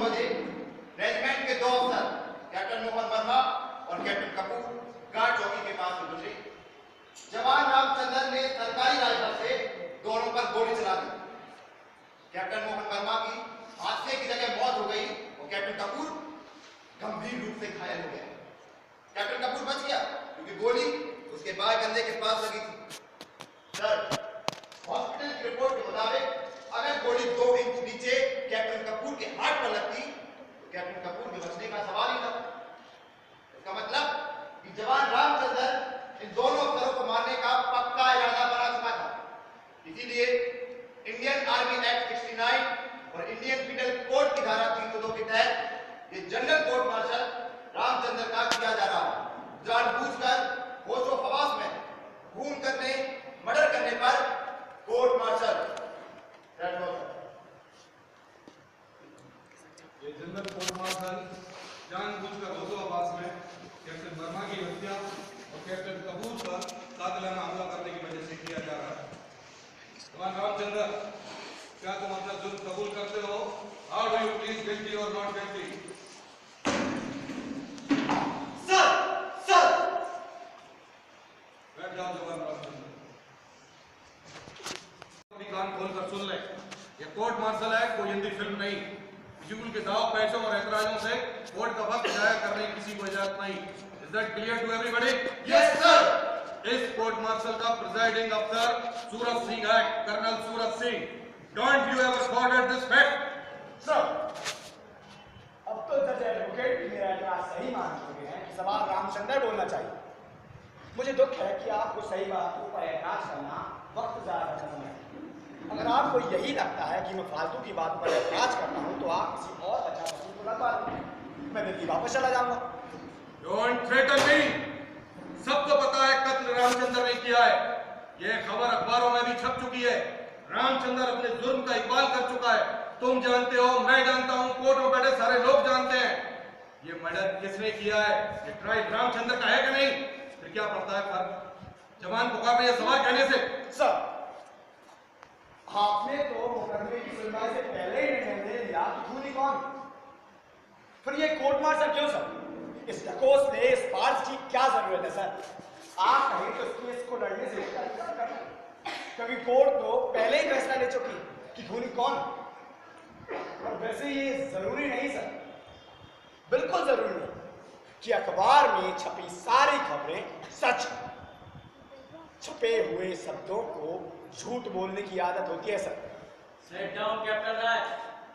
बजे रेजिमेंट के 2 अफसर कैप्टन मोहन वर्मा और कैप्टन कपूर गार्ड चौकी के पास से गुजरे। जवान रामचंद्र ने सरकारी राइफल से दोनों पर गोली चला दी। कैप्टन मोहन वर्मा की हादसे की जगह मौत हो गई और कैप्टन कपूर गंभीर रूप से घायल हो गया। कैप्टन कपूर बच गया क्योंकि गोली उसके बाएं कंधे के पास लगी थी। सर, हॉस्पिटल की रिपोर्ट के मुताबिक अगर गोली 2 इंच नीचे कैप्टन कपूर के हाथ पर लगती तो कैप्टन कपूर के बचने का सवाल ही था। इसका मतलब कि जवान रामचंद्र इन दोनों अफसरों को मारने का पक्का इरादा बना चुका था। इसीलिए इंडियन आर्मी एक्ट 69 और इंडियन पीनल कोड की धारा 302 के तहत ये जनरल कोर्ट मार्शल रामचंद्र का किया जा रहा है। जानबूझकर होशो हवास में खून करने, मर्डर करने पर कोर्ट मार्शल। ये जनरल कोर्ट मार्शल जानबूझकर होशो हवास में कैप्टन वर्मा की हत्या और कैप्टन कपूर पर कातिलाना हमला करने की वजह से किया जा रहा है। जवान रामचंद्र, क्या तुम अपना जुर्म कबूल करते हो? How do you please guilty और नॉट गिल्टी? Sir, sir. बैठ जाओ जवान रामचंद्र। अपनी कान खोलकर सुन ले, ये कोर्ट मार्शल है, कोई हिंदी फिल्म नहीं। फिजूल के दाव पैसों और ऐतराजों से कोर्ट का वक्त जाया करने की किसी को इजाजत नहीं। Is that clear to everybody? Yes sir. इस कोर्ट मार्शल का प्रिजाइडिंग अफसर सूरज सिंह है, colonel Suraj Singh. Don't you ever forget this fact. Sir, अब तो जज एडवोकेट भी मेरा इतना सही मान चुके हैं कि सवाल रामचंद्र बोलना चाहिए। मुझे दुख है कि आपको सही बातों पर एतराज करना वक्त ज़ाया करना है। अगर आपको यही लगता है कि मैं फालतू की बात पर एतराज करता हूँ तो आप किसी और अच्छा वकील को लगा लो, मैं दिल्ली वापस चला जाऊंगा। डोंट थ्रेटन मी। सबको पता है कत्ल रामचंद्र ने किया है। यह खबर अखबारों में भी छप चुकी है। रामचंद्र अपने जुर्म का इकबाल कर चुका है। तुम जानते हो, मैं जानता हूं, कोर्ट में बैठे सारे लोग जानते हैं। ये मर्डर किसने किया है, ये ट्रायल रामचंद्र का है कि नहीं? फिर क्या पड़ता है फर्क जवान पुकारने या सवाल कहने से? सर, आपने तो मुकदमे की सुनवाई से पहले ही निर्णय ले लिया कि खूनी कौन। फिर ये कोर्ट मार्शल क्यों सर? इस डकोस ने इस बात की क्या जरूरत है सर? आप कहें तो इस केस को लड़ने से क्योंकि कोर्ट तो पहले ही फैसला ले चुकी कि खूनी कौन। और वैसे ये जरूरी नहीं सर, बिल्कुल जरूरी नहीं कि अखबार में छपी सारी खबरें सच। छपे हुए शब्दों को झूठ बोलने की आदत होती है सर। सेट डाउन कैप्टन राज,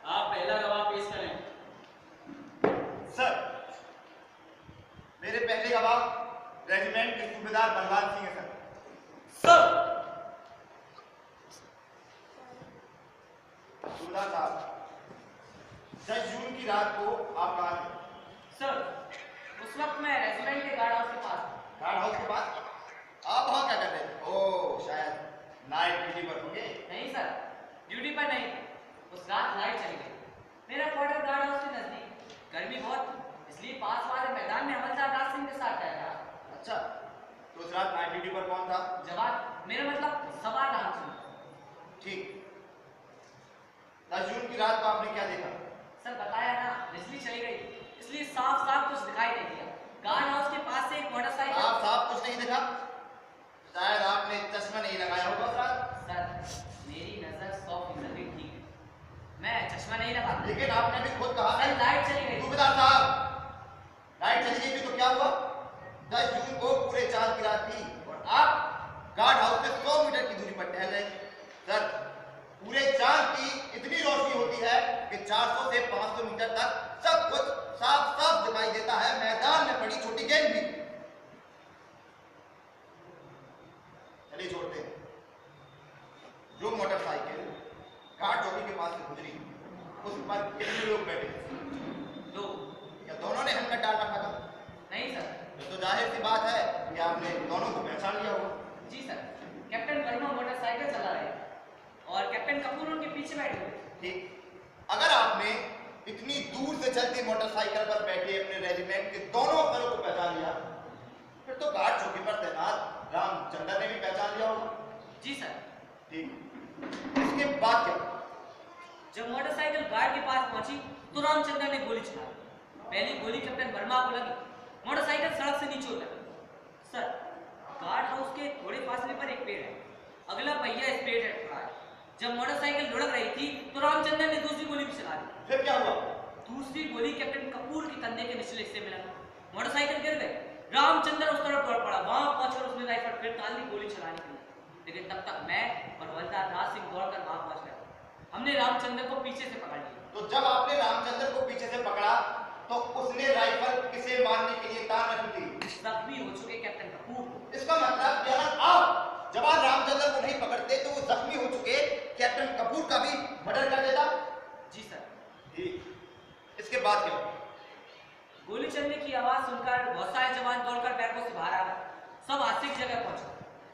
आप पहला गवाह पेश करें। सर, मेरे पहले गवाह रेजिमेंट के सूबेदार बलवान सिंह है सर। सूबेदार साहब, 10 जून की रात को आप कहाँ थे? सर, उस वक्त मैं रेजिमेंट के गार्ड हाउस के पास। गार्ड हाउस के पास? आप वहाँ क्या कर रहे थे? ओह, शायद नाइट ड्यूटी पर होंगे। नहीं सर, ड्यूटी पर नहीं। उस रात लाइट चली गई। मेरा क्वार्टर गार्ड हाउस के नजदीक। गर्मी बहुत थी, इसलिए पास वाले मैदान में हवलदार राज सिंह के साथ ठहरा। अच्छा, तो उस रात नाइट ड्यूटी पर कौन था? जवान, मेरा मतलब सवार रामचंद्र। ठीक। 10 जून की रात को आपने क्या देखा? सर, बताया ना, बिजली चली गई, इसलिए साफ साफ कुछ दिखाई नहीं दिया। गार्ड हाउस के पास से एक मोटरसाइकिल। आप साहब कुछ नहीं देखा? शायद आपने चश्मा नहीं लगाया होगा उस रात। सर, मेरी नजर 100% ठीक है। मैं चश्मा नहीं लगाता। लेकिन आपने भी खुद कहा सर, लाइट चली गई। सूबेदार साहब, लाइट चली गई थी तो क्या हुआ? 10 जून को पूरे चांद की रात थी और आप गार्ड हाउस से 100 मीटर की दूरी पर टहल रहे थे। सर, पूरे चांद की इतनी रोशनी होती है कि 400 से 500 मीटर तक सब कुछ साफ साफ दिखाई देता है, मैदान में पड़ी छोटी गेंद भी। चलिए छोड़ते हैं। जो मोटरसाइकिल गार्ड चौकी के पास से गुजरी उस पर कितने लोग बैठे थे? 2। क्या दोनों ने हेलमेट डाल रखा था? नहीं सर। तो जाहिर सी बात है कि आपने दोनों को पहचान लिया होगा। जी सर, कैप्टन वर्मा मोटरसाइकिल चला रहे और कैप्टन कपूर उनके पीछे बैठे हुए। ठीक। अगर आपने इतनी दूर से चलती मोटरसाइकिल पर बैठे अपने रेजिमेंट के दोनों अफसरों को पहचान लिया, फिर तो गार्ड चौकी पर तैनात रामचंद्र ने भी पहचान लिया होगा। जी सर। ठीक। इसके बाद क्या? जब मोटरसाइकिल जब गार्ड के पास पहुंची तो रामचंद्र ने गोली चला दी। पहली गोली कैप्टन वर्मा को लगी, मोटरसाइकिल सड़क से नीचे उतर गई। सर, गार्ड हाउस के थोड़े फासले पर एक पेड़ है, अगला पहिया इस पेड़ से टकरा है। जब मोटरसाइकिल लुढ़क रही थी तो रामचंद्र ने दूसरी गोली भी चला दी। फिर क्या हुआ? दूसरी गोली कैप्टन कपूर के कंधे के निचले हिस्से में लगी, मोटरसाइकिल गिर गई। रामचंद्र उस तरफ दौड़ पड़ा, वहां पहुंचकर उसने राइफल फिर निकाल ली गोली चलाने के लिए, लेकिन तब तक मैं और हवलदार राज सिंह दौड़कर वहां पहुंच गए। हमने रामचंद्र को पीछे से पकड़ लिया। तो जब आपने रामचंद्र को पीछे से पकड़ा तो उसने राइफल किसे मारने के लिए तान रखी थी? जख्मी हो चुके कैप्टन कपूर को। इसका मतलब कि अगर आप जवान रामचंद्र को नहीं पकड़ते तो वो जख्मी हो चुके कैप्टन कपूर का भी मर्डर कर देता। जी सर। इसके बाद क्या हुआ? गोली चलने की आवाज सुनकर बहुत सारे जवान दौड़कर बैरकों से बाहर आ गए। सब हादसे की जगह पहुंचे।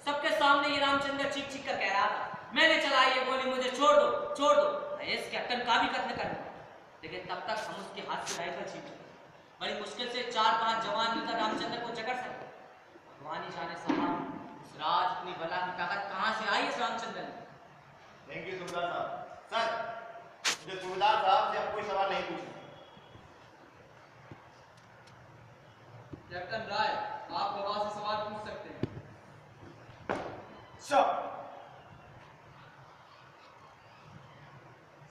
सबके सामने ये रामचंद्र चीख चीख कर कह रहा था, मैंने चलाई ये गोली, मुझे छोड़ दो, छोड़ दो, मैं इस कैप्टन का भी कत्ल करूंगा। लेकिन तब तक हम उसके हाथ से राइफल छीन चुके। बड़ी मुश्किल से 4-5 जवान मिलकर रामचंद्र को जकड़ सके। भगवान ही जाने साहब उस राज अपनी बला की ताकत कहां से आई इस रामचंद्र ने। थैंक यू सुबेदार साहब। सर, मुझे सुबेदार साहब से अब कोई सवाल नहीं पूछना। कैप्टन राय, आप बाबा से सवाल पूछ सकते हैं। सर,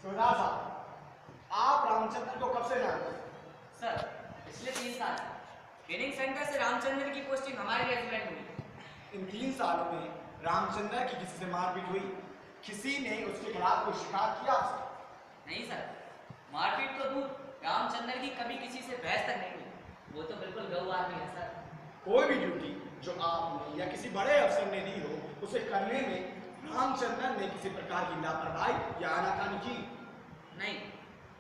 सुबेदार साहब, आप रामचंद्र को कब से जानते हैं? सर, पिछले 3 साल ट्रेनिंग सेंटर से रामचंद्र की पोस्टिंग हमारे रेजिमेंट में हुई। इन 3 सालों में रामचंद्र की किसी से मारपीट हुई? किसी ने उसके खिलाफ कोई शिकायत किया? नहीं सर, मारपीट तो दूर, रामचंद्र की कभी किसी से बहस तक नहीं हुई। वो तो बिल्कुल गऊ आदमी है सर। कोई भी ड्यूटी जो आपने या किसी बड़े अफसर ने दी हो, उसे करने में रामचंद्र ने किसी प्रकार की लापरवाही या आनाकानी की? नहीं,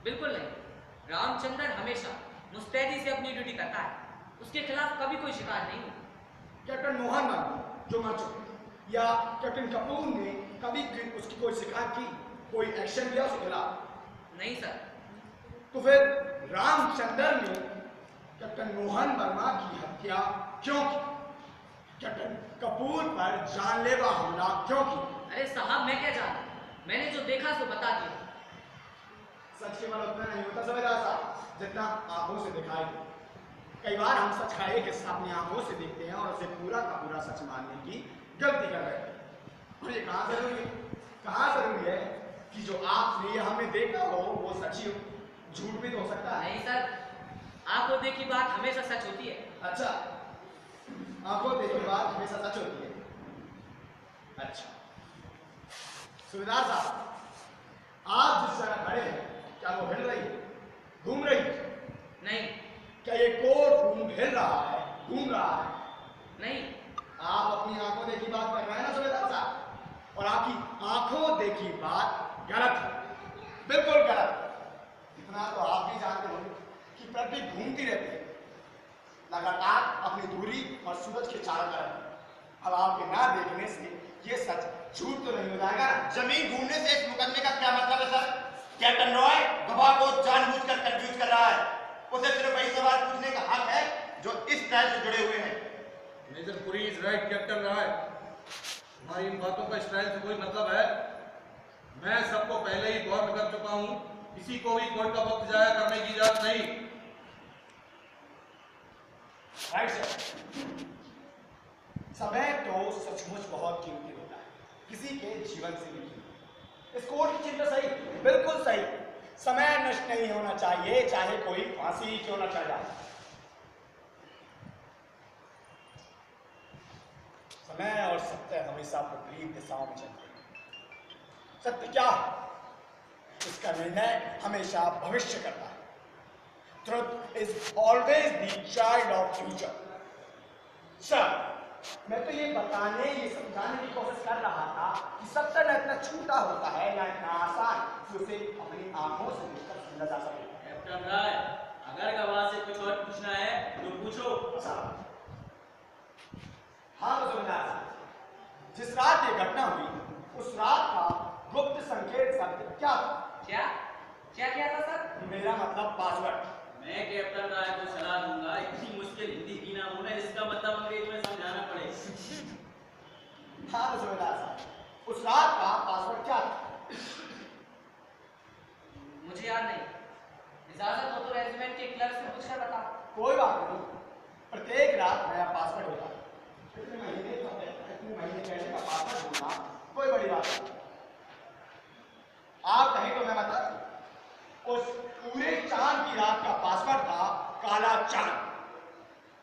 बिल्कुल नहीं। रामचंद्र हमेशा मुस्तैदी से अपनी ड्यूटी करता है, उसके खिलाफ कभी कोई शिकायत नहीं हुई। कैप्टन मोहन वर्मा जो मर चुके, या कैप्टन कपूर ने कभी उसकी कोई शिकायत की, कोई एक्शन लिया उसके खिलाफ? नहीं सर। तो फिर रामचंद्र ने कैप्टन मोहन वर्मा की हत्या क्यों की? कैप्टन कपूर पर जानलेवा हमला क्यों की? अरे साहब, मैं क्या जानता, मैंने जो देखा सो बता दिया। सच केवल उतना नहीं होता सुबेदार साहब, जितना आंखों से दिखाई दे। कई बार हम सच का एक हिस्सा अपनी आंखों से देखते हैं और उसे पूरा का पूरा सच मानने की गलती कर रहे हैं। और ये कहाँ जरूरी है? कहाँ जरूरी है कि जो आपने या हमने देखा हो वो सच ही हो? झूठ भी तो हो सकता है। नहीं सर, आंखों देखी बात हमेशा सच होती है। अच्छा, आंखों देखी बात हमेशा सच होती है। अच्छा सुबेदार साहब, आप जिस जगह खड़े हैं, क्या वो हिल रही है, घूम रही है? नहीं। क्या ये कोर्ट रूम हिल रहा है, घूम रहा है? नहीं। आप अपनी आंखों देखी बात कर रहे हैं ना सुबेदार साहब, और आपकी आंखों देखी बात गलत है, बिल्कुल गलत है। इतना तो आप भी जानते होंगे कि पृथ्वी घूमती रहती है लगातार अपनी दूरी और सूरज के चारों तरफ। अब आपके ना देखने से ये सच झूठ तो नहीं हो जाएगा? जमीन घूमने से इस मुकदमे का क्या मतलब है सर? कैप्टन रॉय गवाह को जानबूझकर कंफ्यूज कर रहा है। उसे सिर्फ वही सवाल पूछने का हक है जो इस ट्रायल से जुड़े हुए हैं। Major Puri is right captain Rai, हमारी इन बातों का इस ट्रायल से कोई मतलब है? मैं सबको पहले ही वार्न कर चुका हूं, किसी को भी कोर्ट का वक्त जाया करने की इजाजत नहीं। राइट सर, समय तो सचमुच बहुत कीमती होता है, किसी के जीवन से भी कीमती। इस कोर्ट की चिंता सही, बिल्कुल सही। समय नष्ट नहीं होना चाहिए, चाहे कोई फांसी ही क्यों ना चढ़ जाए। समय और सत्य हमेशा विपरीत दिशाओं में चलते हैं। सत्य क्या है, इसका निर्णय हमेशा भविष्य करता है। Truth is always the child of future. Sir, मैं तो ये बताने, ये समझाने की कोशिश कर रहा था कि सत्य न इतना छोटा होता है या इतना आसान कि उसे अपनी आंखों से देखकर समझा जा सके। कैप्टन राय, अगर गवाह से कुछ और पूछना है तो पूछो। हाँ तो सुबेदार साहब, जिस रात ये घटना हुई, उस रात का गुप्त संकेत शब्द क्या था? क्या क्या था सर? मेरा मतलब पासवर्ड। मैं कैप्टन राय को सलाह दूंगा, इतनी मुश्किल हिंदी की ना बोले जिसका मतलब अंग्रेजी में समझाना पड़े। हाँ तो सुबेदार साहब, उस रात का पासवर्ड क्या था? मुझे याद नहीं। इजाजत हो तो रेजिमेंट के क्लर्क से पूछकर बता। कोई बात नहीं, प्रत्येक रात नया पासवर्ड होता है। इतने महीने पहले का पासवर्ड होना कोई बड़ी बात नहीं। आप कहें तो मैं बता दूं, उस पूरे चांद की रात का पासवर्ड था काला चांद।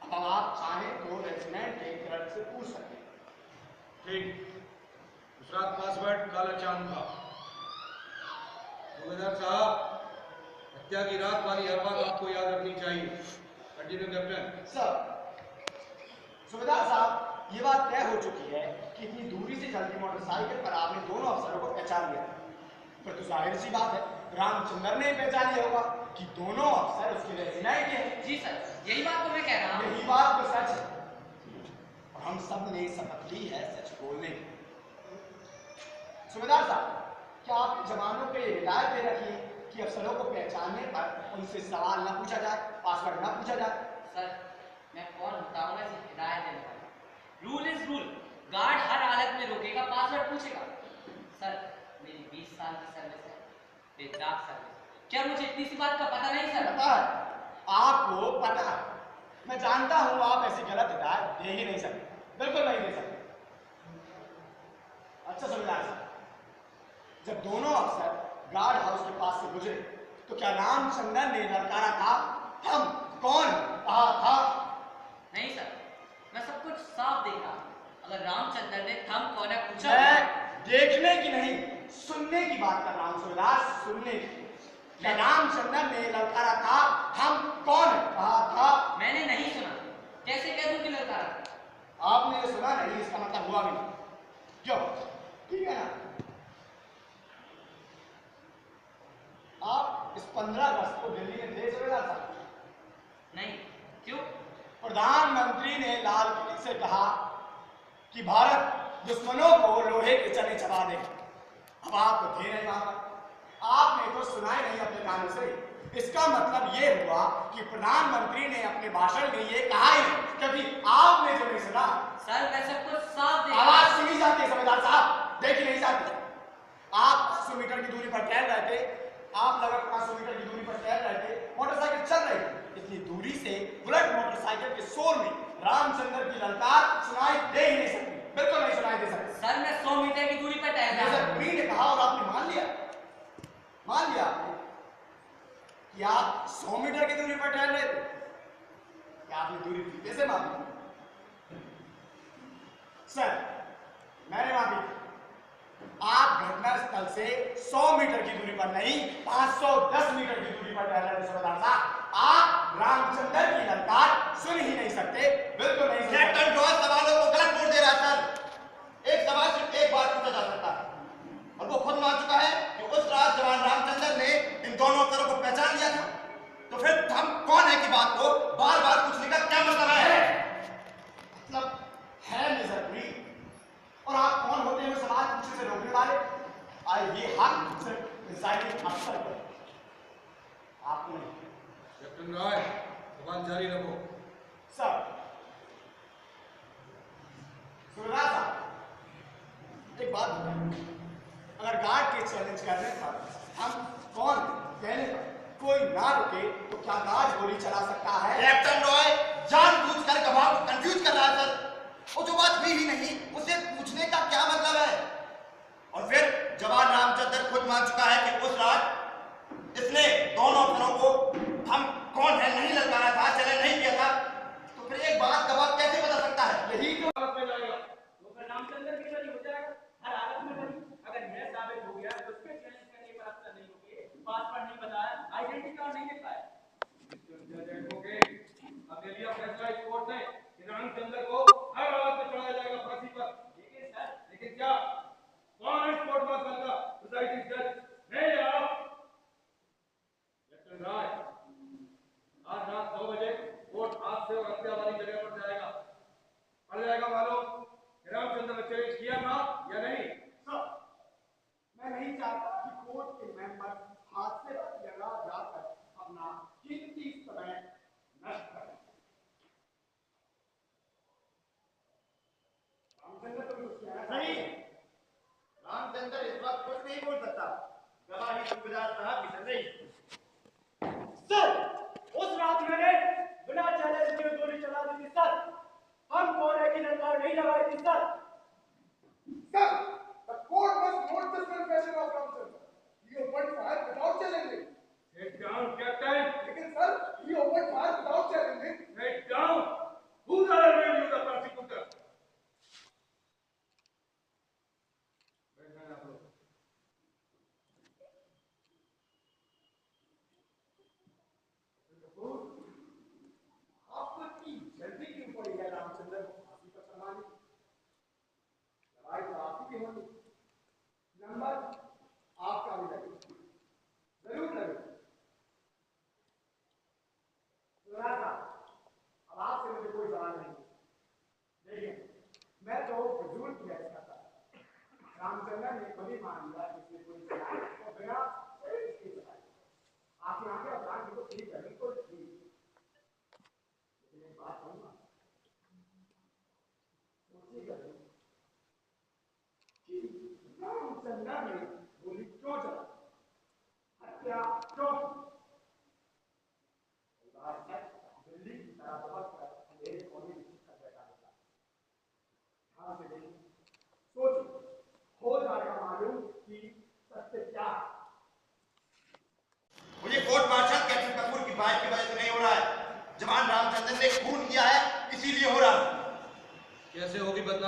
अब आप चाहें तो रेजिमेंट के क्लर्क से पूछ सकते हैं। ठीक, उस रात पासवर्ड काला चांद था। सूबेदार साहब, हत्या की रात वाली हर बात आपको याद रखनी चाहिए। Continue captain. सर, सूबेदार साहब, ये बात तय हो चुकी है कि इतनी दूरी से चलती मोटरसाइकिल पर आपने दोनों अफसरों को पहचान लिया। पर तो जाहिर सी बात है, रामचंद्र ने पहचान लिया होगा कि दोनों अफसर उसके रेजिमेंट के हैं। जी सर, यही बात तो मैं कह रहा हूँ। यही बात तो सच है और हम सब ने शपथ ली है सच बोलने की। सूबेदार साहब, क्या आप जवानों को ये हिदायत दे रखी है कि अफसरों को पहचानने पर उनसे सवाल न पूछा जाए, पासवर्ड न पूछा जाए? सर, मैं कौन होता हूँ ऐसी हिदायत देने वाला? Rule is rule. गार्ड हर हालत में रोकेगा, पासवर्ड पूछेगा। सर, मेरी 20 साल की सर्विस है, बेदाग सर्विस। क्या मुझे इतनी सी बात का पता नहीं सर? पता है, आपको पता है। मैं जानता हूं आप ऐसी गलत हिदायत दे ही नहीं सकते, बिल्कुल नहीं दे सकते। अच्छा सूबेदार साहब, जब दोनों अफसर गार्ड हाउस के पास से गुजरे तो क्या रामचंद्र ने ललकारा था, हम कौन कहा था? नहीं सर, मैं सब कुछ साफ देख रहा हूँ। अगर रामचंद्र ने थम कौन है पूछा, मैं देखने की नहीं, सुनने की बात कर रहा हूं सूबेदार, सुनने की। क्या रामचंद्र ने ललकारा था, हम कौन कहा था? मैंने नहीं सुना। कैसे कह दूं कि ललकारा? आपने ये सुना नहीं, इसका मतलब हुआ भी नहीं। क्यों? ठीक है ना? आप इस 15 अगस्त को दिल्ली में थे सूबेदार साहब? नहीं। क्यों? प्रधानमंत्री ने लाल किले से कहा कि भारत दुश्मनों को लोहे के चने चबा देगा। अब आप तो थे नहीं वहां पर, आपने तो सुना ही नहीं अपने कानों से। इसका मतलब ये हुआ कि प्रधानमंत्री ने अपने भाषण में ये कहा ही नहीं, क्योंकि आपने जो नहीं सुना। सर, मैं सब कुछ साफ देख रहा आवाज हूं। सुनी जाती है सूबेदार साहब, देखी नहीं जाती। आप 500 मीटर की दूरी पर टहल रहे थे, आप लगभग 500 मीटर की दूरी पर टहल रहे थे, मोटरसाइकिल चल रही थी। इतनी दूरी से बुलेट मोटरसाइकिल के शोर में रामचंद्र की ललकार सुनाई दे ही नहीं सकती, बिल्कुल नहीं सुनाई दे सकती। सर, मैं 100 मीटर की दूरी पर टहल रहा मेजर हूं। पुरी ने कहा और आपने मान लिया आपने कि आप 100 मीटर की दूरी पर टहल रहे थे। क्या आपने दूरी फीते से मापी? सर, मैंने मापी। आप घटना स्थल से 100 मीटर की दूरी पर नहीं, 510 मीटर की दूरी पर टहल रहे थे सूबेदार साहब। आप रामचंद्र की ललकार सुन ही नहीं सकते, बिल्कुल नहीं सुन सकते। कैप्टन जॉर्ज सवालों को गलत मोड़ दे रहा है सर। एक सवाल सिर्फ एक बार पूछा जा सकता है और वो खुद मान चुका है कि उस रात जवान रामचंद्र ने इन दोनों अफसरों को पहचान लिया था। तो फिर हम कौन है की बात को बार बार पूछने का क्या मतलब है? मतलब है मेजर पुरी, और आप कौन होते हैं सवाल पूछने से रोकने वाले? ये हक सिर्फ प्रिजाइडिंग अफसर पर, आपको नहीं। कैप्टन रॉय, सवाल जारी रखो। सर, सूबेदार साहब, एक बात बताइए, अगर गार्ड के चैलेंज करने पर हम कौन कहने पर कोई ना रुके तो क्या गार्ड गोली चला सकता है? कैप्टन रॉय जानबूझकर गवाह को कंफ्यूज कर रहा है सर। वो जो बात हुई ही नहीं, उसे पूछने का क्या मतलब है? और फिर जवान रामचंद्र खुद मान चुका है कि उस रात इसने दोनों अफसरों को हम कौन है नहीं ललकारा था, चैलेंज नहीं किया था। तो फिर एक बात गवाह कैसे बता सकता है? यही तो वो फिर रामचंद्र की बरी हो जाएगा, हर हालत में बरी। अगर यह साबित हो गया तो उसके चैलेंज करने पर अफसर नहीं होंगे, पासवर्ड नहीं बताया, आइडेंटिटी कार्ड नहीं दे पाए। अब ये लिया फैसला इस कोर्ट ने कि रामचंद्र को हर हालत में चढ़ाया जाएगा फांसी पर। लेकिन क्या कौन है इस कोर्ट मार्शल का प्रिजाइडिंग जज? नहीं आप। कैप्टन राय,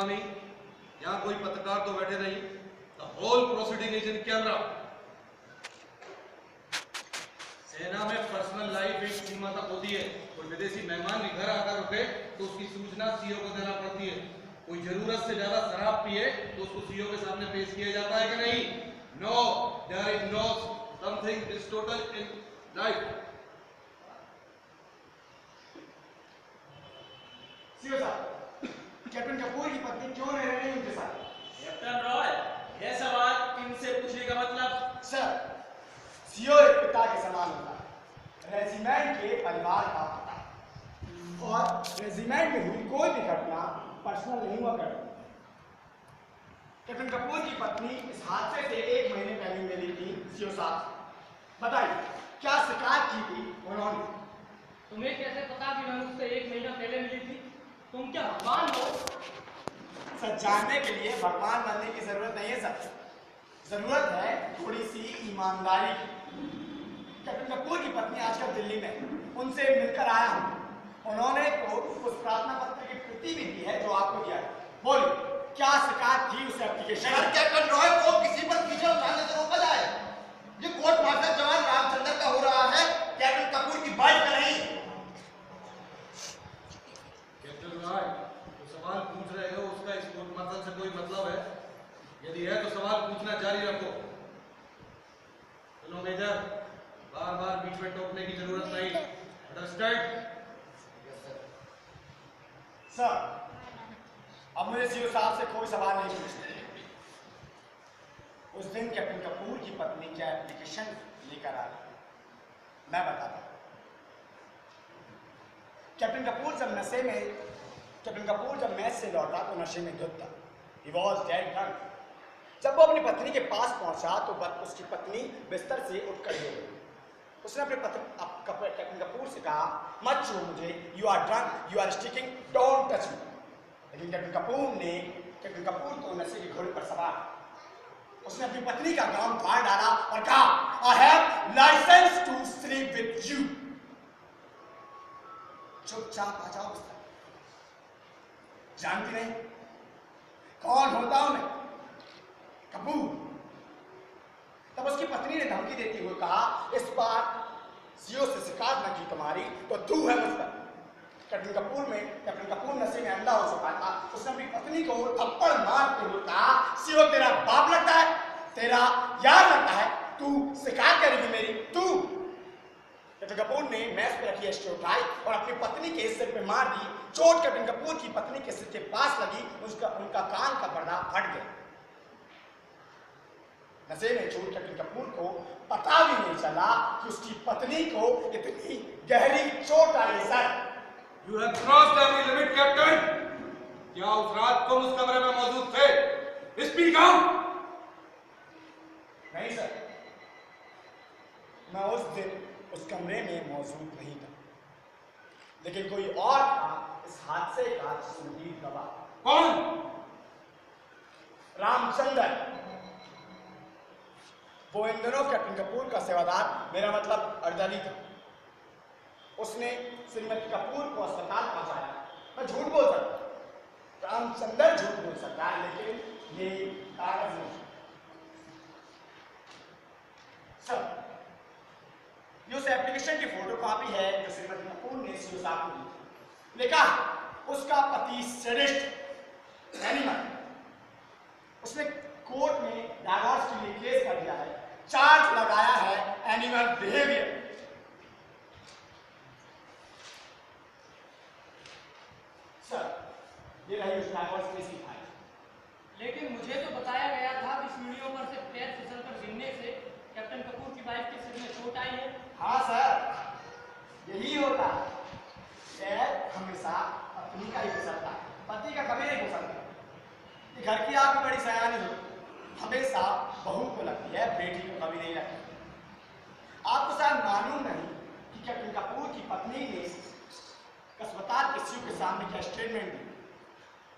स्वामी, यहाँ कोई पत्रकार तो बैठे नहीं। The whole proceeding is in camera. सेना में पर्सनल लाइफ एक सीमा तक होती है। कोई विदेशी मेहमान भी घर आकर रुके तो उसकी सूचना सीओ को देना पड़ती है। कोई जरूरत से ज्यादा शराब पिए तो उसको सीओ के सामने पेश किया जाता है कि नहीं? No, there is no something is total in life. CO साहब, कैप्टन कपूर की पत्नी क्यों नहीं रह रही उनके साथ? कैप्टन रॉय, यह सवाल किनसे पूछने का मतलब? सर, सीओ एक पिता के समान होता है, रेजिमेंट के परिवार का पिता, और रेजिमेंट में हुई कोई भी घटना पर्सनल नहीं हुआ करती। कैप्टन कपूर की पत्नी इस हादसे से 1 महीने पहले मिली थी। सीओ साहब, बताइए क्या शिकायत की थी उन्होंने? तुम्हें कैसे पता कि मैं उससे 1 महीना पहले मिली थी? तुम क्या भगवान हो? सच जानने के लिए भगवान बनने की जरूरत नहीं है सर, जरूरत है थोड़ी सी ईमानदारी की। कैप्टन कपूर की पत्नी आजकल दिल्ली में, उनसे मिलकर आया हूं। उन्होंने तो उस प्रार्थना पत्र की प्रति भी दी है जो आपको दिया है। बोलिए क्या शिकायत थी उस एप्लीकेशन? अगर कैप्टन रॉय को किसी पर कीचड़ उठाने से रोका जाए। ये कोर्ट मार्शल जवान रामचंद्र का हो रहा है, कैप्टन कपूर की बाइक का नहीं। कैप्टन रॉय, जो सवाल पूछ रहे हो उसका इस कोर्ट मार्शल से कोई मतलब है? यदि है तो सवाल पूछना जारी रखो। सुनो मेजर, बार बार बीच में टोकने की जरूरत नहीं। अंडरस्टैंड? सर, अब मुझे सीओ साहब से कोई सवाल नहीं पूछना। उस दिन कैप्टन कपूर की पत्नी क्या एप्लीकेशन लेकर आई, मैं बताता हूं। कैप्टन कपूर जब मैच से लौटा तो नशे में धुत था। He was dead drunk। जब वो अपनी पत्नी के पास पहुंचा तो उसकी पत्नी बिस्तर से उठ खड़ी हो गई। उसने अपने कैप्टन कपूर से कहा, मत छू मुझे, you are drunk, you are sticking, don't touch me. लेकिन कैप्टन कपूर तो नशे की घोड़ी पर सवार, उसने अपनी पत्नी का गाम फाड़ डाला और कहा, I have licence to sleep with you. चुपचाप आ जाओ बिस्तर। जानती नहीं कौन होता हूं मैं? कपूर। तब उसकी पत्नी ने धमकी देते हुए कहा, इस बार सीओ से शिकायत न की तुम्हारी तो तू है मुझ पर। कैप्टन कपूर नशे में अंधा हो चुका था। उसने अपनी पत्नी को थप्पड़ मारते हुए कहा, सीओ तेरा बाप लगता है, तेरा यार लगता है, तू शिकायत करेगी मेरी, तू। कैप्टन कपूर ने मैच पे रखी एस्ट्रो उठाई और अपनी पत्नी के सिर पे मार दी। चोट कैप्टन कपूर की पत्नी के सिर के पास लगी, उनका कान का पर्दा फट गया। नशे में चोट कैप्टन कपूर को पता भी नहीं चला कि उसकी पत्नी को इतनी गहरी चोट आई। Sir, You have crossed every limit, captain. क्या उस रात तुम उस कमरे में मौजूद थे? Speak out! नहीं सर, मैं उस दिन उस कमरे में मौजूद नहीं था, लेकिन कोई और था इस हादसे का जिस्मदीद गवाह। कौन? रामचंद्र। वो इन दिनों कैप्टन कपूर का सेवादार, मेरा मतलब अर्दली था। उसने श्रीमती कपूर को अस्पताल पहुंचाया। मैं झूठ बोल सकता, रामचंद्र झूठ बोल सकता है, लेकिन ये कागज नहीं। सर, ये उस एप्लीकेशन की फोटोकॉपी है जो श्रीमती कपूर ने सीओ साहब को दी। लिखा उसका पति सैडिस्ट एनिमल। उसने कोर्ट में डाइवोर्स के लिए केस कर दिया है, चार्ज लगाया है एनिमल बिहेवियर। सर, ये रही उस डाइवोर्स केस की फाइल। लेकिन मुझे तो बताया गया था कि सीढ़ियों पर से पैर फिसलकर गिरने से कैप्टन कपूर की वाइफ के सिर में चोट आई है। हाँ सर, यही होता है। पैर हमेशा पत्नी का ही फिसलता है, पति का कभी नहीं फिसलता। ये घर की आपकी बड़ी सयानी हो, हमेशा बहू को लगती है, बेटी को कभी नहीं लगती। आपको शायद मालूम नहीं कि कैप्टन कपूर की पत्नी ने अस्पताल के सीओ के सामने क्या स्टेटमेंट दी।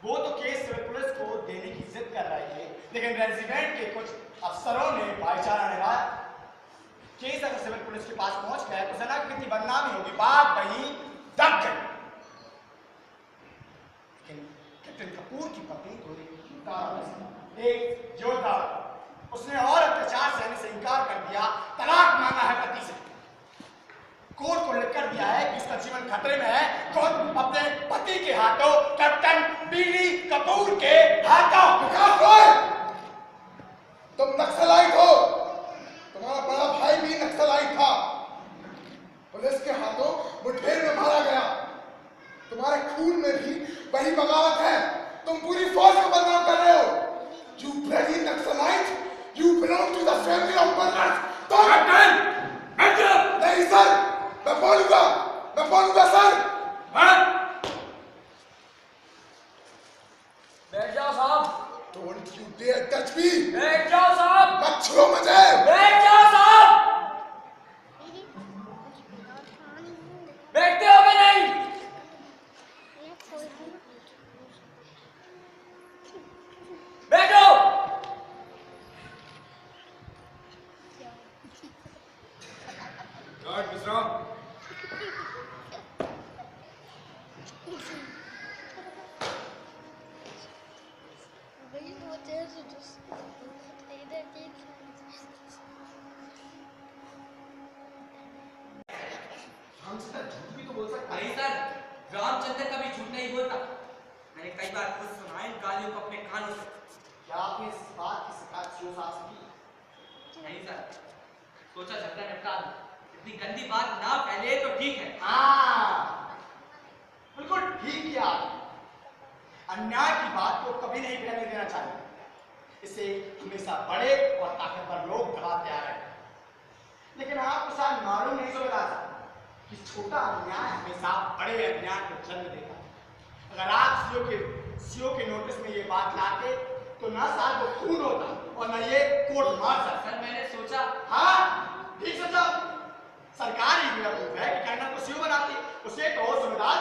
वो तो केस सिविल पुलिस को देने की जिद कर रहे थे, लेकिन रेजिमेंट के कुछ अफसरों ने भाईचारा निभाया। केस अगर सिविल पुलिस के पास पहुंच गया तो सेना की कितनी बदनामी होगी, बात वहीं दब गई। लेकिन कैप्टन कपूर की पत्नी तो एक योद्धा, उसने और अत्याचार सहने से इनकार कर दिया, तलाक मांगा है पति से। कोर्ट को लिख कर दिया है कि उसका जीवन खतरे में है, खुद अपने पति के हाथों, कैप्टन बीडी कपूर के हाथों। विकास रॉय, तुम नक्सलाइट हो, तुम्हारा बड़ा भाई भी नक्सलाइट था, पुलिस के हाथों मुठभेड़ में मारा गया। तुम्हारे खून में भी वही बगावत है, तुम पूरी फौज को बदनाम कर रहे हो। You bloody Naxalite, you belong to the family of murderers. Captain, नहीं सर, मैं बोलूंगा सर। बैठ जाओ साहब। Don't you dare touch me. बैठ जाओ साहब। मत छुओ मुझे। बैठ जाओ साहब। बैठते हो कि नहीं? बैठो। गार्ड विश्राम। हमसे झूठ भी तो बोल सकता है। नहीं सर, रामचंद्र कभी झूठ नहीं बोलता। मैंने कई बार खुद सुना है इन गालियों को अपने कानों से। क्या आपने इस बात की शिकायत सीओ साहब से की? नहीं सर, सोचा झगड़ा निपटा दूं। इतनी गंदी बात ना फैले तो ठीक है। हाँ, बिल्कुल ठीक किया। अन्याय की बात को कभी नहीं फैलने देना चाहिए। इसे हमेशा बड़े और ताकतवर लोग दबाते आ रहे हैं। लेकिन आपको शायद मालूम नहीं चल रहा था कि छोटा अन्याय हमेशा बड़े अन्याय को जन्म देता है। अगर आप सीओ के नोटिस में ये बात लाते तो ना शायद वो खून होता और ना ये कोर्ट मार्शल। सर मैंने सोचा। हाँ, ठीक सोचा। सरकार ही बेवकूफ है कि कर्नल को सीओ बनाती, उसे तो सुबेदार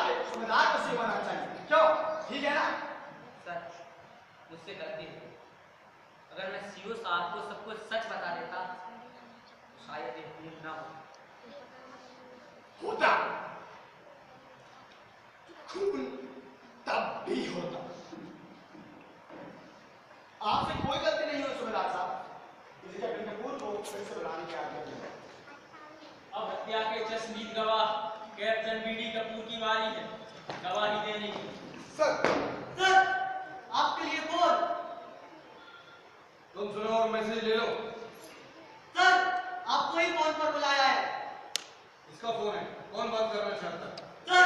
को सीओ बनाना चाहिए। क्यों? ठीक है ना? सर मुझसे गलती हुई। अगर मैं सीओ साहब को सब कुछ सच बता देता तो शायद ये खून ना होता, खून तब भी होता। आपसे कोई गलती नहीं हुई सुबेदार साहब। इसी कैप्टन कपूर को फिर से बुलाने की आज्ञा दी। अब हत्या के चश्मीद गवाह कैप्टन बीडी कपूर की बारी है गवाही देने की। सर, आपके लिए फोन। तुम सुनो और मैसेज ले लो। सर, आपको ही फोन पर बुलाया है। इसका फोन है, कौन बात करना चाहता है? Sir,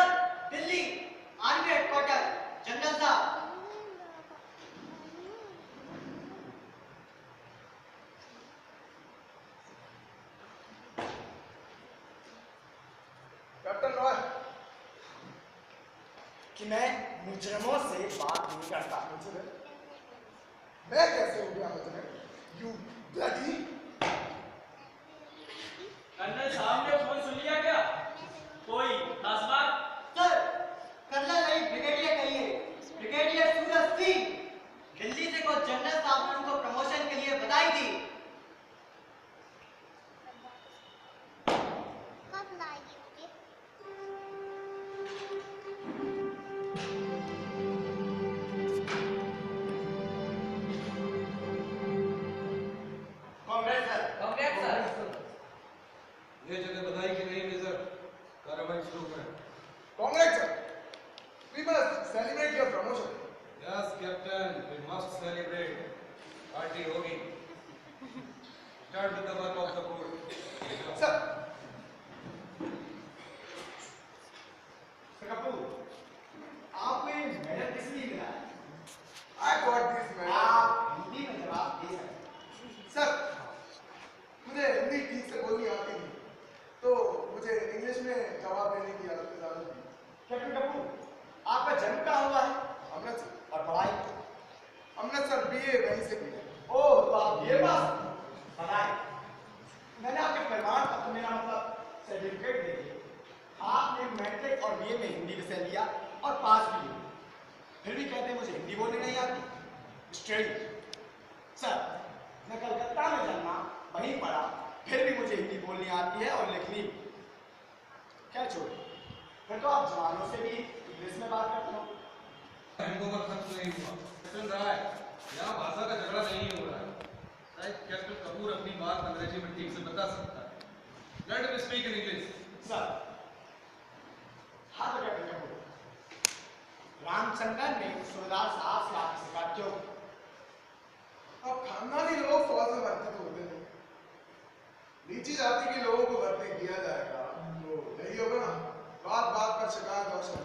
Delhi army headquarter, general साहब। कैप्टन रॉय, कि मैं मुजरिमों से बात नहीं करता। मैं कैसे हो गया मुझे? You bloody। कर्नल साहब ने फोन सुन लिया क्या? कोई खास बात? सर, कर्नल नहीं ब्रिगेडियर कहिए, ब्रिगेडियर सूरज सिंह। दिल्ली से को जनरल साहब ने उनको प्रमोशन के लिए बधाई दी। कांग्रेस सर। ये जगह बधाई की नहीं मेजर, कार्रवाई शुरू करें। Congrats, sir. We must celebrate your promotion. Yes, Captain, we must celebrate. Party होगी। Start with the work of the court. Sir, Kapoor, आपको ये मेडल किस लिए मिला है? I got this medal. आप हिंदी में जवाब दे सकते। सर, मुझे हिंदी ठीक से बोलनी आती नहीं, तो मुझे इंग्लिश में जवाब देने की इजाजत दी। कैप्टन कपूर, आपका जन्म कहाँ हुआ है? अमृतसर। और पढ़ाई? अमृतसर BA वहीं से की है। ओह, तो आप ये बात बताएं। मैंने आपके प्रमाण पत्र, मेरा मतलब सर्टिफिकेट दे दिए। आपने मैट्रिक और बीए में हिंदी विषय लिया और पास भी हुए। फिर भी कहते हैं मुझे हिंदी बोलनी नहीं आती। स्ट्रेट। सर, मैं कलकत्ता में जन्मा, वहीं पढ़ा, फिर भी मुझे हिंदी बोलनी आती है और लिखनी भी। क्या छोड़े, फिर तो आप जवानों से भी इंग्लिश में बात करते हो। हैंगओवर खत्म नहीं हुआ। चल रहा है, यहाँ भाषा का झगड़ा नहीं हो रहा है। शायद कैप्टन कपूर अपनी बात अंग्रेजी में ठीक से बता सकता है। Let him speak in English. Sir, हाँ तो कैप्टन कपूर, रामचंद्र ने सूबेदार साहब से आपसे कहा क्यों? अब खानदानी लोग फौज में भर्ती तो होते नहीं, नीची जाति के लोगों को भर्ती किया जाएगा तो यही होगा ना, बात बात पर शिकायत और शर्म।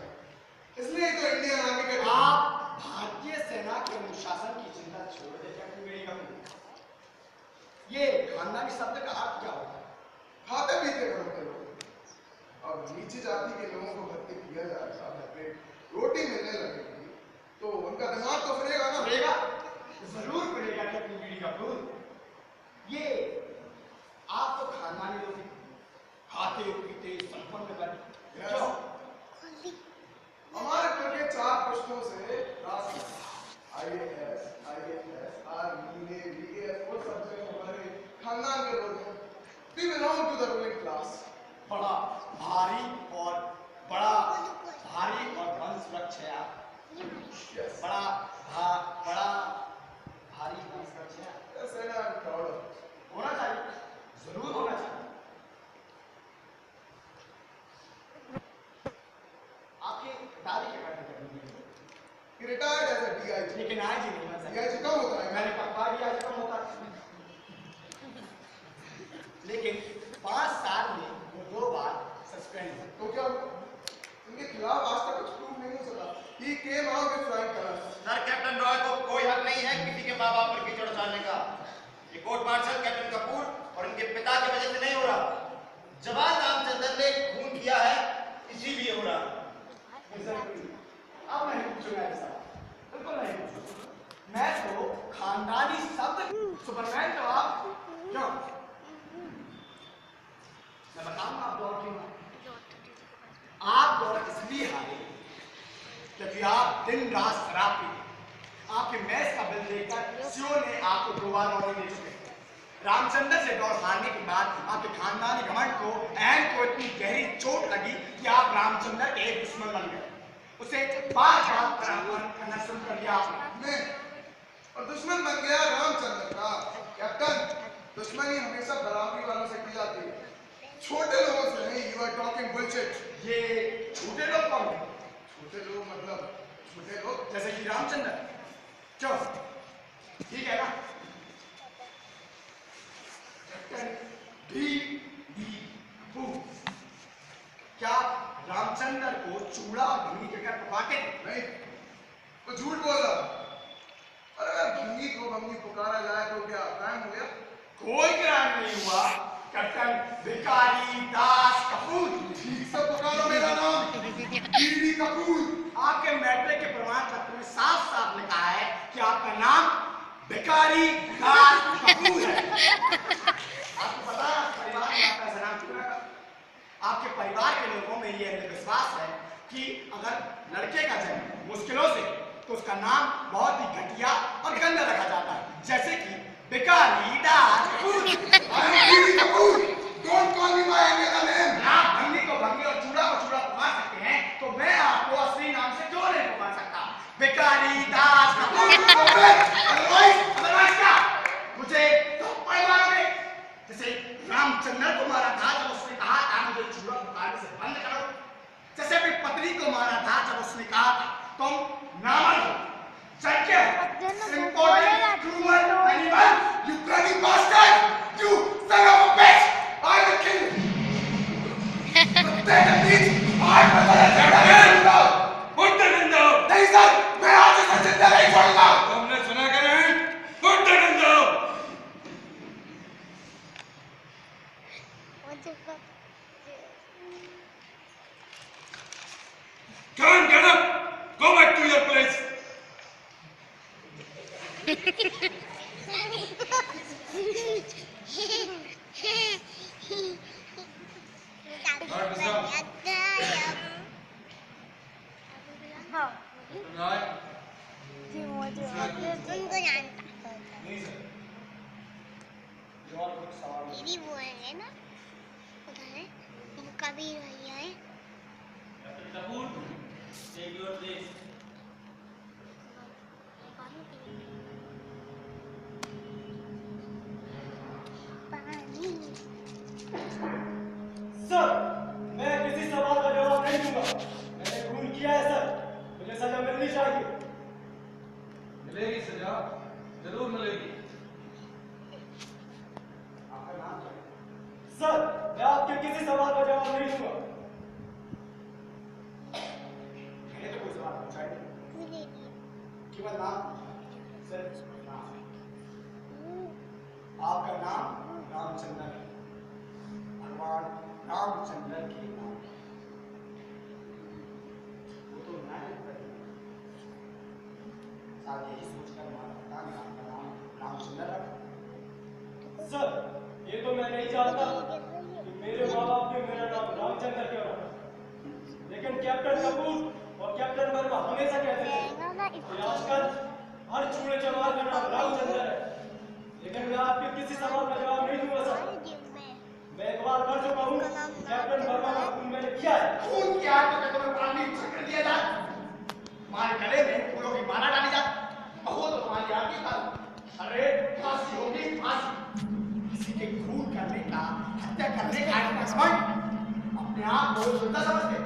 इसलिए तो इंडियन आर्मी के आप भारतीय सेना के अनुशासन की चिंता छोड़ दे कैप्टन मेरी कपूर। ये खानदानी शब्द का अर्थ क्या होता है? खाते पीते घर के लोग। अब नीची जाति के लोगों को भर्ती किया जाएगा, पेट रोटी मिलने लगेगी तो उनका दिमाग तो फिरेगा ना। फिरेगा, जरूर फिरेगा कैप्टन मेरी कपूर। ये आप तो खानदानी लोग खाते पीते संपन्न बने क्यों? हमारे कुल के 4 पुश्तों से IAS, IFS, army, navy, air force सब जगह हमारे खानदान के लोग हैं। We belong to the ruling class. बड़ा भारी और वंश वृक्ष है आप। Yes. बड़ा भारी वंश वृक्ष है आप। Yes, and I'm proud of it. होना चाहिए, जरूर होना चाहिए। आपके दादी के करते He retired as a DIG. लेकिन आज ही नहीं बन सकता। DIG कब होता है? मैंने पक्का दिया कम होता है। लेकिन 5 साल में वो 2 बार सस्पेंड हुए। तो क्या इनके खिलाफ आज तक कुछ प्रूफ नहीं हो सका? He came out with flying colors. Sir, captain Roy को कोई हक नहीं है किसी के माँ बाप पर कीचड़ उछालने का। ये कोर्ट मार्शल कैप्टन कपूर और उनके पिता की वजह से नहीं हो रहा। जवान रामचंद्र ने खून किया है, इसीलिए हो रहा। अब नहीं पूछूंगा ऐसा, बिल्कुल नहीं पूछूंगा। मैं तो खानदानी शब्द सुपरमैन तो आप क्यों? मैं बताऊंगा आप दौड़ क्यों? आप दौड़ इसलिए हारे क्योंकि आप दिन रात शराब पीते। आपके मैच का बिल देखकर सीओ ने आपको 2 बार वार्निंग दे चुके। रामचंद्र से दौड़ हारने के बाद आपके खानदानी घमंड को इतनी गहरी चोट लगी कि आप रामचंद्र के एक दुश्मन बन गए। उसे बार-बार पराक्रम करना शुरू कर दिया आपने। और दुश्मन बन गया रामचंद्र का। कैप्टन, दुश्मनी हमेशा बराबरी वालों से की जाती है, छोटे लोगों से नहीं। You are talking bullshit. ये छोटे लोग कौन हैं? छोटे लोग मतलब छोटे लोग जैसे कि रामचंद्र क्यों? ठीक है ना? क्या रामचंद्र को चूड़ा और भंगी देकर पुकारते नहीं, तो झूठ बोल रहा। अरे अगर भंगी को भंगी पुकारा जाए तो क्या क्राइम हो गया? कोई क्राइम नहीं हुआ कैप्टन भिखारी दास कपूर। ठीक से पुकारो मेरा नाम बीडी कपूर। आपके मैट्रिक के प्रमाण पत्र में साफ-साफ लिखा है कि आपका नाम भिखारी दास कपूर है। आपको पता है परिवार में आपका ऐसा नाम क्यों रखा? आपके परिवार के लोगों में ये विश्वास है कि अगर लड़के का जन्म मुश्किलों से तो उसका नाम बहुत ही घटिया और गंदा रखा जाता है, जैसे कि Bhikhari Das Kapoor. BD Kapoor, don't call me my another name. आप भंगी को भंगी और चूड़ा को चूड़ा पुकार सकते हैं तो मैं आपको असली नाम से क्यों नहीं पुकार सकता? भिखारी दास कपूर। अदरवाइज क्या? मुझे तो परिवार में जैसे रामचंद्र को मारा था जब उसने कहा था मुझे चूड़ा पुकारने से बंद करो, जैसे अपनी पत्नी को मारा था जब उसने कहा था तुम नामर्द हो, सत्य, impotent, cruel animal, You bloody bastard! You son of a bitch! I will kill you! Take a seat! I will kill you! Put the gun down! नहीं सर, मैं आज इसे जिंदा नहीं छोड़ूंगा। तुमने सुना क्या नहीं? Put the gun down! Come get up! Go back to your place! दीदी बोल रहे ना उधर है वो कबीर भैया है Kapoor, take your place. Sir, मैं किसी सवाल का जवाब नहीं दूंगा। मैंने खून किया है सर, मुझे सजा मिलनी चाहिए। मिलेगी सजा, जरूर मिलेगी। आपका नाम क्या है? सर, मैं आपके किसी सवाल का जवाब नहीं दूंगा। मैंने तो कोई सवाल पूछा ही नहीं, केवल नाम। सर, नाम। आपका नाम रामचंद्र है, भगवान रामचंद्र के नाम। वो तो मैंने शायद यही सोचकर हमारा पिता ने आपका नाम रामचंद्र रखा। सर, ये तो मैं नहीं जानता कि मेरे माँ बाप ने मेरा नाम रामचंद्र क्यों रखा, लेकिन कैप्टन कपूर और कैप्टन वर्मा हमेशा कहते थे कि आजकल हर चूड़े चमार का नाम रामचंद्र है। लेकिन मैं आपके किसी सवाल का जवाब नहीं दूंगा सर। मैं एक बार कर चुका हूँ, कैप्टन वर्मा का खून मैंने किया है। खून किया है तो क्या तुम्हें प्राणी चक्र दिया जाए? तुम्हारे गले में फूलों की माला डाली जाए? हो तो तुम्हारी आगे था। अरे फांसी होगी, फांसी। किसी के खून करने का, हत्या करने का है समझ? अपने आप को सुंदर समझते।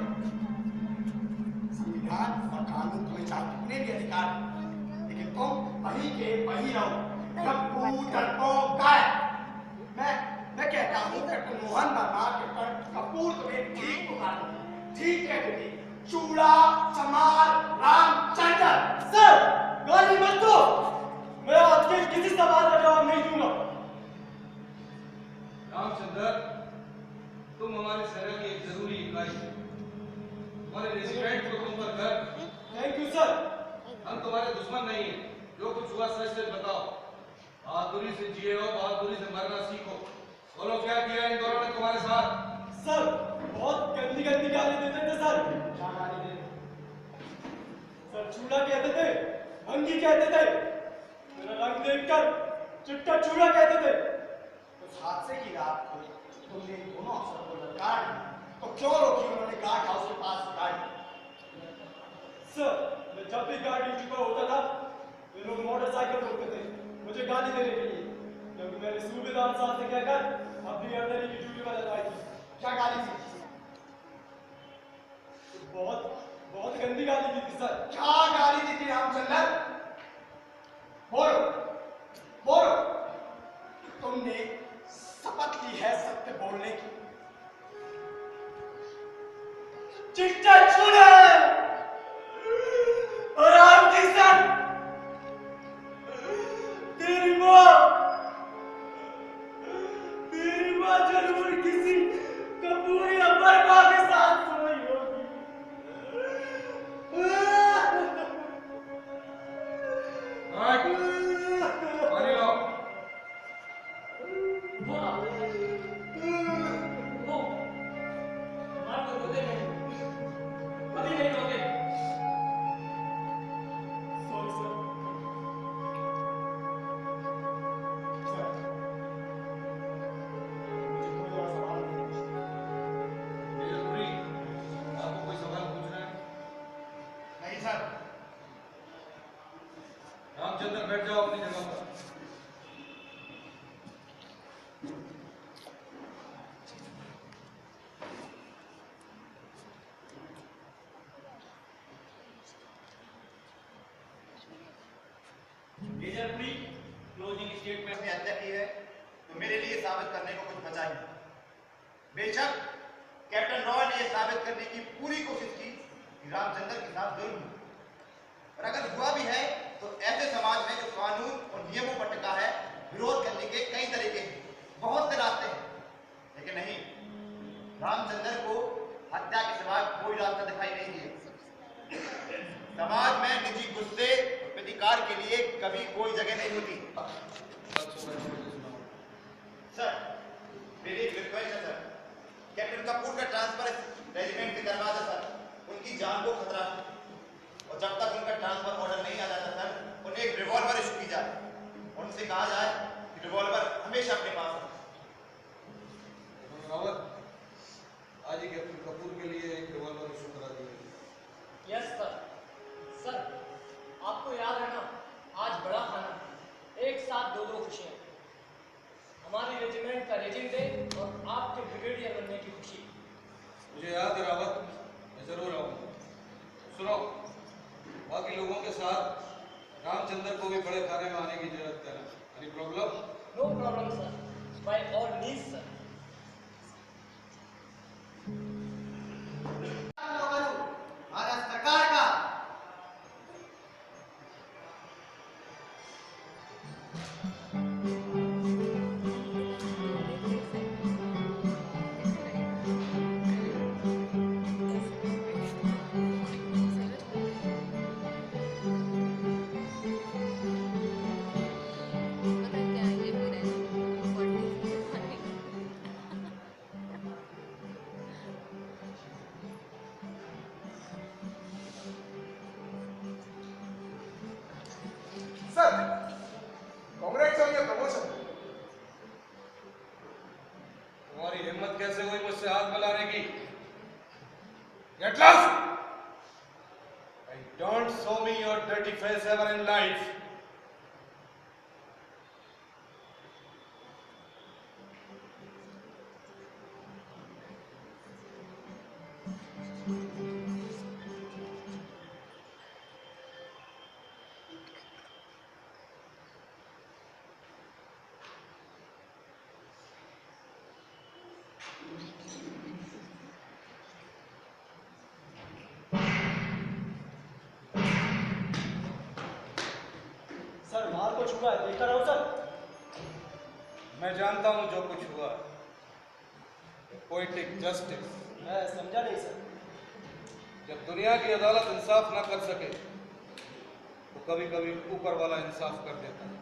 संविधान और कानून तुम्हें चाहे कितने भी अधिकार हैं, लेकिन तुम वही के वही रहो। मैं कहता हूँ कैप्टन मोहन वर्मा, कैप्टन कपूर तुम्हें ठीक पुकार ठीक कहते थे। चूड़ा चमार रामचंद्र। सर, गाली मत दो, मैं आपके किसी सवाल का जवाब नहीं दूंगा। रामचंद्र, तुम हमारी सेना की एक जरूरी इकाई हो। हमारे रेजिमेंट को तुम पर गर्व। Thank you sir. हम तुम्हारे दुश्मन नहीं हैं। जो कुछ हुआ सच सच बताओ। बहादुरी से जिए हो, बहादुरी से मरना सीखो। बोलो, क्या किया इन दोनों ने तुम्हारे साथ? सर, बहुत गंदी गंदी गाली देते थे सर। क्या गाली देते? सर, चूड़ा कहते थे, भंगी कहते थे, मेरा रंग देखकर चिट्टा चूड़ा कहते थे। उस हादसे की रात को तुमने इन दोनों अफसरों को ललकार दिया, तो क्यों रोकी उन्होंने गार्ड हाउस के पास गाड़ी? सर, मैं जब भी गार्ड ड्यूटी पर होता था, वे लोग मोटरसाइकिल रोकते थे मुझे गाली देने के लिए, क्योंकि मैंने सूबेदार साहब से कहकर अपनी अर्दली की ड्यूटी पर लगवाई थी। क्या गाली थी? बहुत गंदी गाली दी थी सर। क्या गाली दी थी रामचंद्र? बोलो, बोलो। तुमने शपथ ली है सत्य बोलने की। चिट्टा चूड़ा और आपकी सर, तेरी माँ जरूर किसी कपूर या वर्मा के साथ सोई होगी। पानी लाओ। वो हमारे को रोते नहीं, कभी नहीं रोते। Sorry sir. सर, मुझे कोई और सवाल नहीं। मेजर पुरी, आपको कोई सवाल पूछना है? नहीं सर। रामचंद्र, बैठ जाओ अपनी जगह पर। Major Puri, closing statement. में हत्या की है तो मेरे लिए साबित करने को कुछ बचा ही नहीं। बेशक कैप्टन रॉय ने यह साबित करने की पूरी कोशिश की कि रामचंद्र के साथ जुर्म हुआ, और अगर हुआ भी है तो ऐसे समाज में जो कानून और नियमों पर टिका है, विरोध करने के कई तरीके हैं, बहुत से रास्ते हैं, लेकिन नहीं, रामचंद्र को हत्या के सिवा कोई रास्ता दिखाई नहीं दिया। समाज में निजी गुस्से और प्रतिकार के लिए कभी कोई जगह नहीं होती। सर, मेरी एक रिक्वेस्ट है सर, कैप्टन कपूर का ट्रांसफर रेजिमेंट से करवा दो सर, उनकी जान को खतरा है, और जब तक उनका ट्रांसफर ऑर्डर नहीं आ जाता सर, उन्हें एक रिवॉल्वर इशू की जाए, उनसे कहा जाए कि रिवॉल्वर हमेशा अपने पास हो। रावत, आज ही कैप्टन कपूर के लिए एक रिवॉल्वर इशू करा दिया। Yes sir. सर, आपको याद है ना, आज बड़ा खाना, एक साथ दो खुशियां, हमारी रेजिमेंट का रेजिंग डे और आपके ब्रिगेडियर बनने की खुशी। मुझे याद है रावत, मैं जरूर आऊंगा। सुनो, बाकी लोगों के साथ रामचंद्र को भी बड़े खाने में आने की जरूरत है। Any problem? No problem sir, by all means sir. Bharat सरकार का सर, कांग्रेस और ये प्रमोशन तुम्हारी हिम्मत कैसे हुई मुझसे हाथ मिलाने की? Get lost! And don't show me your dirty face ever in life. Sir माल को छुआ है, देखकर आओ सर। मैं जानता हूं जो कुछ हुआ। Poetic justice. मैं समझा नहीं सर। जब दुनिया की अदालत इंसाफ ना कर सके तो कभी कभी ऊपर वाला इंसाफ कर देता है।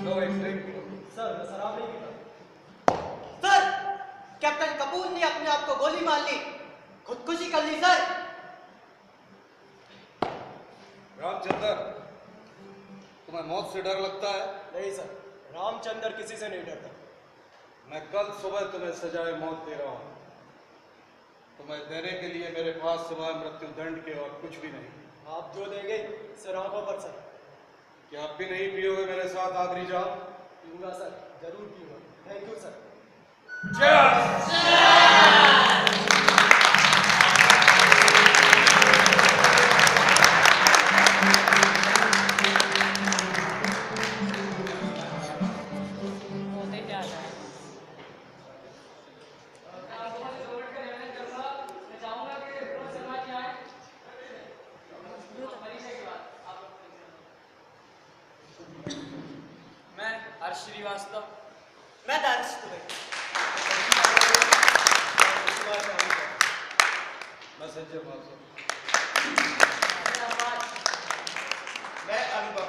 लो एक ड्रिंक लो। सर मैं शराब नहीं पीता। सर, कैप्टन कपूर ने अपने आप को गोली मार ली, खुदकुशी कर ली सर। रामचंद्र, तुम्हें मौत से डर लगता है? नहीं सर, रामचंद्र किसी से नहीं डरता। मैं कल सुबह तुम्हें सजाए मौत दे रहा हूं। तुम्हें देने के लिए मेरे पास सिवाय मृत्यु दंड के और कुछ भी नहीं। आप जो देंगे सर आंखों पर सर। क्या आप भी नहीं पियोगे मेरे साथ आखिरी जाम? पीऊंगा सर, जरूर पीऊंगा। Thank you sir. मैं हर्ष श्रीवास्तव। मैं दानिश दुबे। मैं संजय माथुर। मैं अनुभव